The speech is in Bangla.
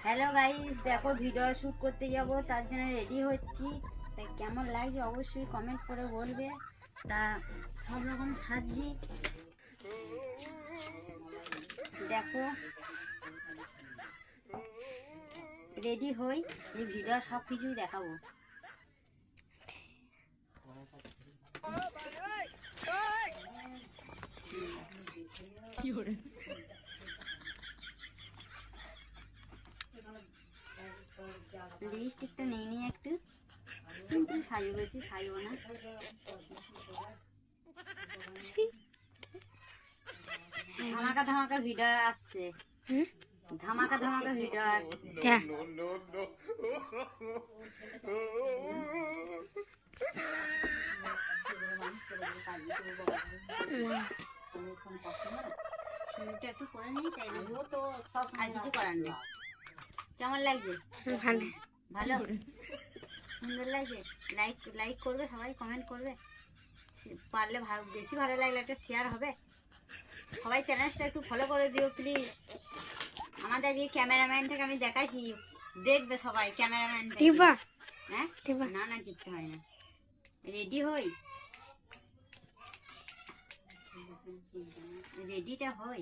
হ্যালো গাইস, দেখো ভিডিও শ্যুট করতে যাব, তার জন্য রেডি হচ্ছি। তাই কেমন লাগছে অবশ্যই কমেন্ট করে বলবে। তা সব রকম সাজছি, দেখো রেডি হই, এই ভিডিও সব কিছুই দেখাবো। লিপস্টিকটা নিয়ে নিই, একটু সিম্পল সাজবো, বেশি সাজবো না। ধামাকা ধামাকা ভিডিও আসছে, ধামাকা ধামাকা ভিডিও একটু করে নিই, তাই তো সব আর কিছু করার নেই। কেমন লাগছে? ভালো ভালো, সুন্দর লাগছে। লাইক লাইক করবে সবাই, কমেন্ট করবে, পারলে ভালো, বেশি ভালো লাগলে একটা শেয়ার হবে। সবাই চ্যানেলটা একটু ফলো করে দিও প্লিজ। আমাদের এই ক্যামেরাম্যানটাকে আমি দেখাইছি, দেখবে সবাই ক্যামেরাম্যানটা। হ্যাঁ, না না টিপতে হয় না। রেডি হই, রেডিটা হই।